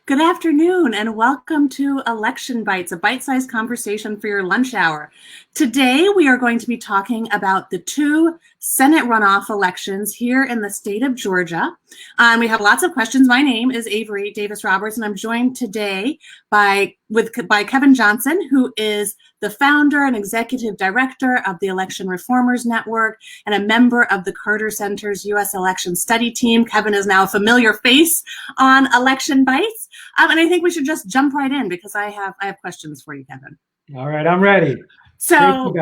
Good afternoon and welcome to Election Bites, a bite-sized conversation for your lunch hour. Today we are going to be talking about the two Senate runoff elections here in the state of Georgia. We have lots of questions. My name is Avery Davis Roberts and I'm joined today by Kevin Johnson, who is the founder and executive director of the Election Reformers Network and a member of the Carter Center's U.S. Election Study Team. Kevin is now a familiar face on Election Bites. And I think we should just jump right in because I have questions for you, Kevin. All right, I'm ready. So,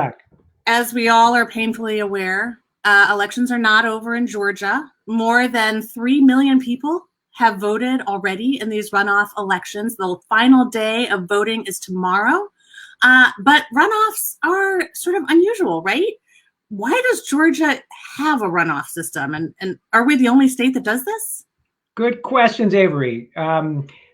as we all are painfully aware, elections are not over in Georgia. More than 3 million people have voted already in these runoff elections. The final day of voting is tomorrow. But runoffs are sort of unusual, right? Why does Georgia have a runoff system? And are we the only state that does this? Good questions, Avery.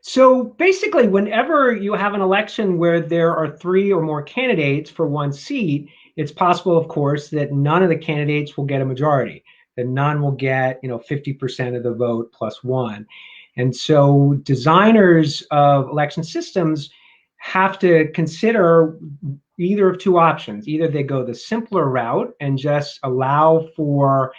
So basically, whenever you have an election where there are 3 or more candidates for one seat, it's possible, of course, that none of the candidates will get a majority, that none will get, 50% of the vote plus one. And so designers of election systems have to consider either of two options. Either they go the simpler route and just allow for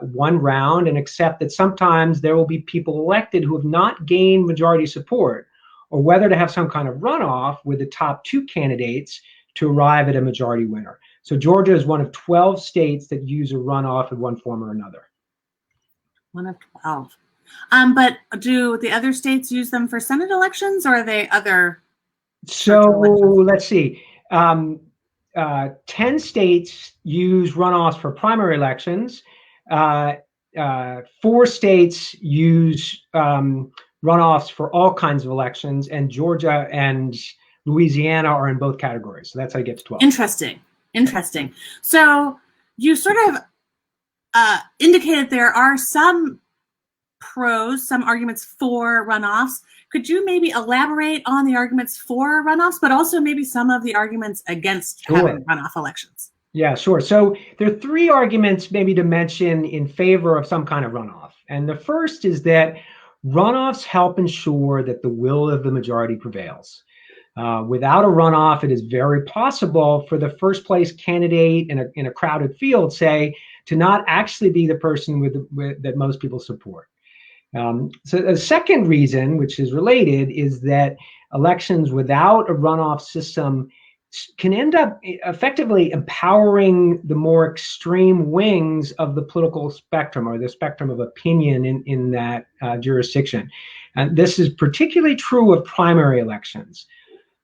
one round and accept that sometimes there will be people elected who have not gained majority support, or whether to have some kind of runoff with the top 2 candidates to arrive at a majority winner. So Georgia is one of 12 states that use a runoff in one form or another. One of 12. But do the other states use them for Senate elections, or are they other? So let's see. 10 states use runoffs for primary elections. 4 states use runoffs for all kinds of elections, and Georgia and Louisiana are in both categories. So that's how you get to 12. Interesting. So you sort of indicated there are some pros, some arguments for runoffs. Could you maybe elaborate on the arguments for runoffs, but also maybe some of the arguments against having runoff elections? Yeah, sure. So there are 3 arguments maybe to mention in favor of some kind of runoff. And the first is that runoffs help ensure that the will of the majority prevails. Without a runoff, it is very possible for the first place candidate in a crowded field, say, to not actually be the person that most people support. So the second reason, which is related, is that elections without a runoff system can end up effectively empowering the more extreme wings of the political spectrum, or the spectrum of opinion in that jurisdiction. And this is particularly true of primary elections.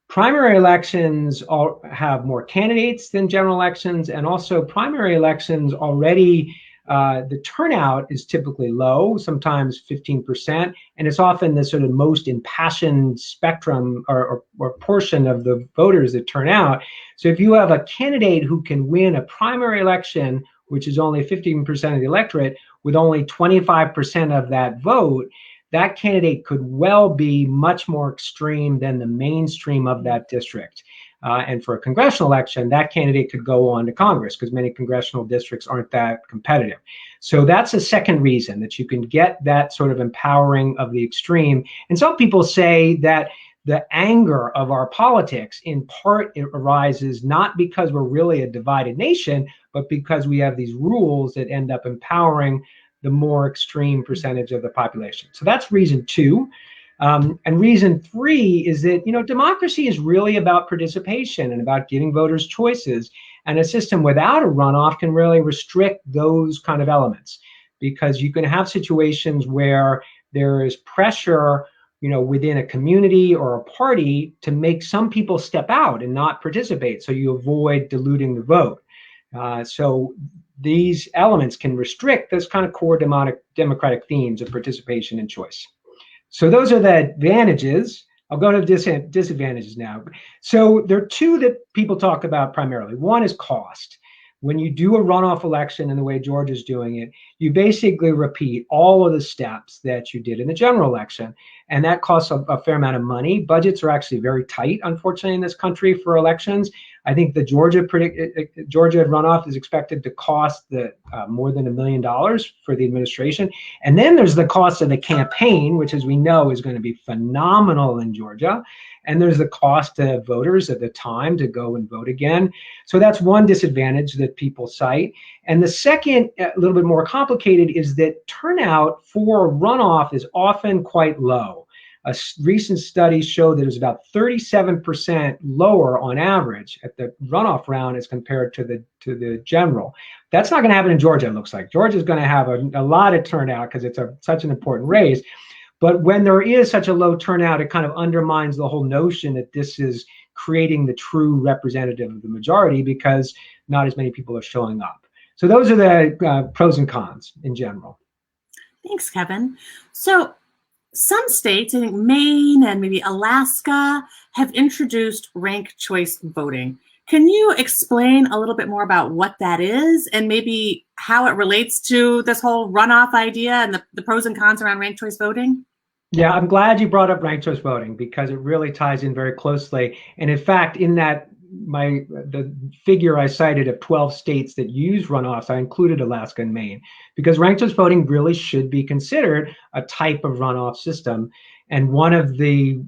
Primary elections have more candidates than general elections, and also primary elections already, the turnout is typically low, sometimes 15%, and it's often the sort of most impassioned spectrum or portion of the voters that turn out. So if you have a candidate who can win a primary election, which is only 15% of the electorate, with only 25% of that vote, that candidate could well be much more extreme than the mainstream of that district. And for a congressional election, that candidate could go on to Congress, because many congressional districts aren't that competitive. So that's a second reason, that you can get that sort of empowering of the extreme. And some people say that the anger of our politics, in part, it arises not because we're really a divided nation, but because we have these rules that end up empowering the more extreme percentage of the population. So that's reason 2. And reason 3 is that, democracy is really about participation and about giving voters choices. And a system without a runoff can really restrict those kind of elements, because you can have situations where there is pressure, within a community or a party to make some people step out and not participate, so you avoid diluting the vote. So these elements can restrict those kind of core democratic themes of participation and choice. So those are the advantages. I'll go to disadvantages now. So there are 2 that people talk about primarily. One is cost. When you do a runoff election in the way Georgia's doing it, you basically repeat all of the steps that you did in the general election. And that costs a fair amount of money. Budgets are actually very tight, unfortunately, in this country for elections. I think the Georgia runoff is expected to cost more than $1 million for the administration. And then there's the cost of the campaign, which, as we know, is going to be phenomenal in Georgia. And there's the cost to voters at the time to go and vote again. So that's one disadvantage that people cite. And the second, a little bit more complicated, is that turnout for runoff is often quite low. A recent study showed that it was about 37% lower on average at the runoff round as compared to the general. That's not going to happen in Georgia, it looks like. Georgia's going to have a lot of turnout because it's such an important race. But when there is such a low turnout, it kind of undermines the whole notion that this is creating the true representative of the majority, because not as many people are showing up. So those are the pros and cons in general. Thanks, Kevin. So some states, I think Maine and maybe Alaska, have introduced ranked choice voting. Can you explain a little bit more about what that is and maybe how it relates to this whole runoff idea and the pros and cons around ranked choice voting? Yeah, I'm glad you brought up ranked choice voting because it really ties in very closely. And in fact, in that the figure I cited of 12 states that use runoffs, I included Alaska and Maine, because ranked choice voting really should be considered a type of runoff system. And one of the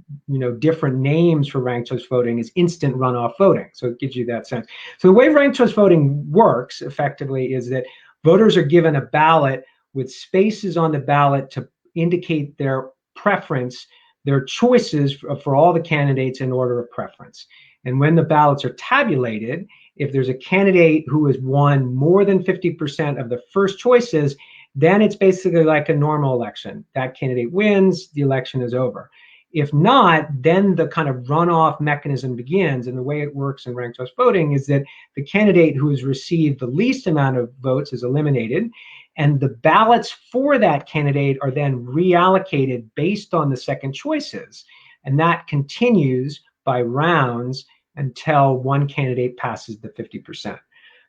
different names for ranked choice voting is instant runoff voting. So it gives you that sense. So the way ranked choice voting works effectively is that voters are given a ballot with spaces on the ballot to indicate their preference, their choices for all the candidates in order of preference. And when the ballots are tabulated, if there's a candidate who has won more than 50% of the first choices, then it's basically like a normal election. That candidate wins, the election is over. If not, then the kind of runoff mechanism begins. And the way it works in ranked choice voting is that the candidate who has received the least amount of votes is eliminated. And the ballots for that candidate are then reallocated based on the second choices. And that continues by rounds until one candidate passes the 50%. So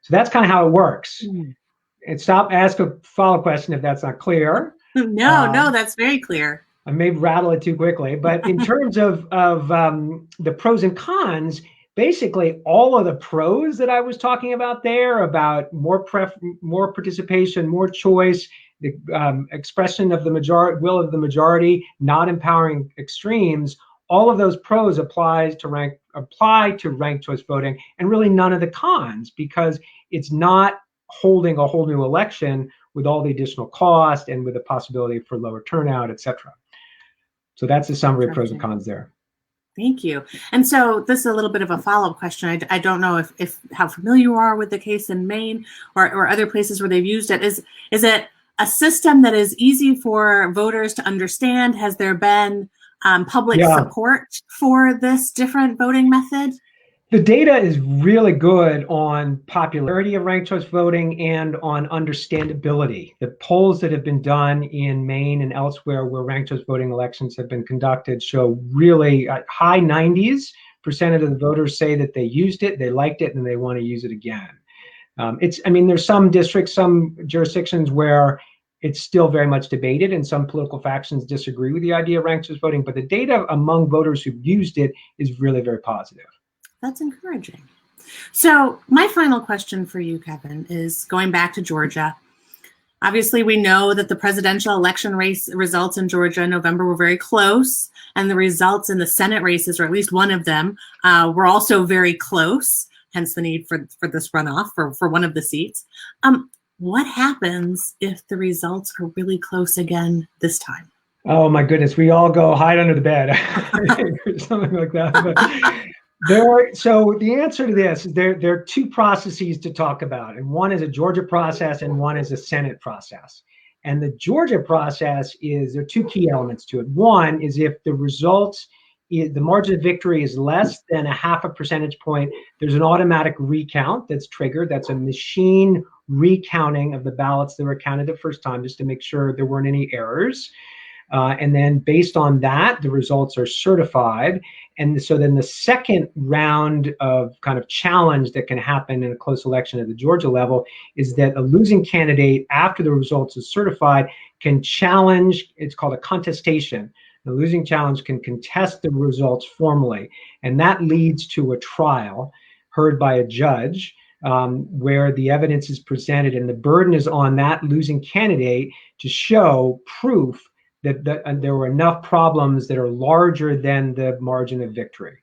that's kind of how it works. And ask a follow-up question if that's not clear. No, that's very clear. I may rattle it too quickly, but in terms of the pros and cons, basically all of the pros that I was talking about there, about more participation, more choice, the expression of the will of the majority, not empowering extremes, all of those pros apply to ranked choice voting, and really none of the cons, because it's not holding a whole new election with all the additional cost and with the possibility for lower turnout, etc. So that's the summary of pros and cons there. Thank you. And so this is a little bit of a follow-up question. I don't know if how familiar you are with the case in Maine or other places where they've used it. Is it a system that is easy for voters to understand? Has there been public support for this different voting method? The data is really good on popularity of ranked choice voting and on understandability. The polls that have been done in Maine and elsewhere where ranked choice voting elections have been conducted show really high 90s% of the voters say that they used it, they liked it, and they want to use it again. There's some districts, some jurisdictions where it's still very much debated, and some political factions disagree with the idea of ranked choice voting, but the data among voters who've used it is really very positive. That's encouraging. So my final question for you, Kevin, is going back to Georgia. Obviously, we know that the presidential election race results in Georgia in November were very close, and the results in the Senate races, or at least one of them, were also very close, hence the need for this runoff for one of the seats. What happens if the results are really close again this time? Oh my goodness, we all go hide under the bed, something like that. So the answer to this is there are two processes to talk about, and one is a Georgia process and one is a Senate process. And the Georgia process there are two key elements to it. One is if the results, the margin of victory is less than 0.5 percentage point, there's an automatic recount that's triggered. That's a machine recounting of the ballots that were counted the first time, just to make sure there weren't any errors. And then based on that, the results are certified. And so then the second round of kind of challenge that can happen in a close election at the Georgia level is that a losing candidate, after the results is certified, can challenge, it's called a contestation. The losing challenge can contest the results formally, and that leads to a trial. heard by a judge, where the evidence is presented and the burden is on that losing candidate to show proof that there were enough problems that are larger than the margin of victory.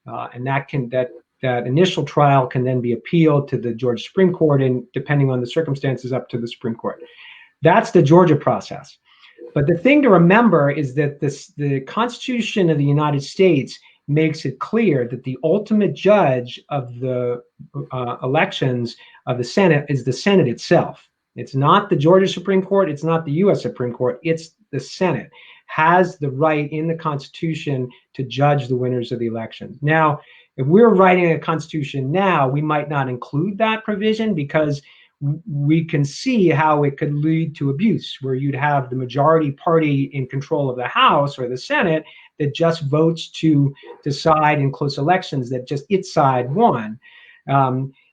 And that initial trial can then be appealed to the Georgia Supreme Court, and depending on the circumstances, up to the Supreme Court. That's the Georgia process. But the thing to remember is that the Constitution of the United States makes it clear that the ultimate judge of the elections of the Senate is the Senate itself. It's not the Georgia Supreme Court. It's not the U.S. Supreme Court. It's the Senate has the right in the Constitution to judge the winners of the elections. Now, if we're writing a Constitution now, we might not include that provision because we can see how it could lead to abuse, where you'd have the majority party in control of the House or the Senate that just votes to decide in close elections that just its side won.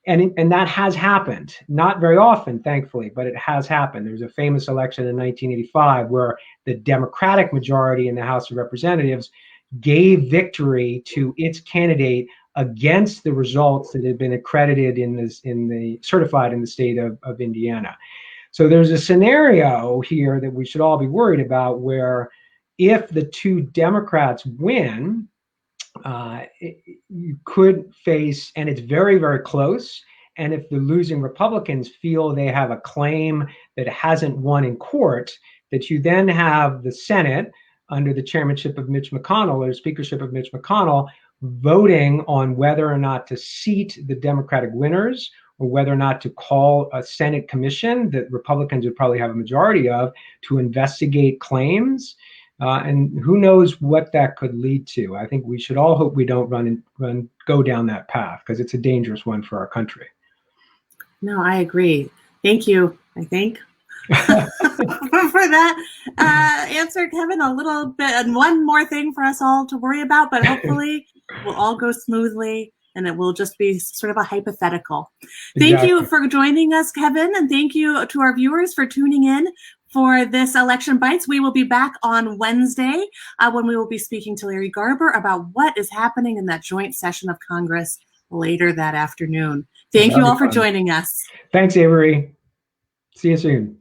And that has happened, not very often, thankfully, but it has happened. There's a famous election in 1985 where the Democratic majority in the House of Representatives gave victory to its candidate against the results that had been accredited certified in the state of Indiana. So there's a scenario here that we should all be worried about where if the two Democrats win, you could face, and it's very, very close, and if the losing Republicans feel they have a claim that hasn't won in court, that you then have the Senate under the chairmanship of Mitch McConnell or speakership of Mitch McConnell voting on whether or not to seat the Democratic winners or whether or not to call a Senate commission that Republicans would probably have a majority of to investigate claims. And who knows what that could lead to. I think we should all hope we don't go down that path because it's a dangerous one for our country. No, I agree. Thank you, I think, for that answer, Kevin. A little bit, and one more thing for us all to worry about, but hopefully we'll all go smoothly and it will just be sort of a hypothetical. Thank you for joining us, Kevin, and thank you to our viewers for tuning in for this Election Bites. We will be back on Wednesday when we will be speaking to Larry Garber about what is happening in that joint session of Congress later that afternoon. Thank you all for joining us. Thanks, Avery. See you soon.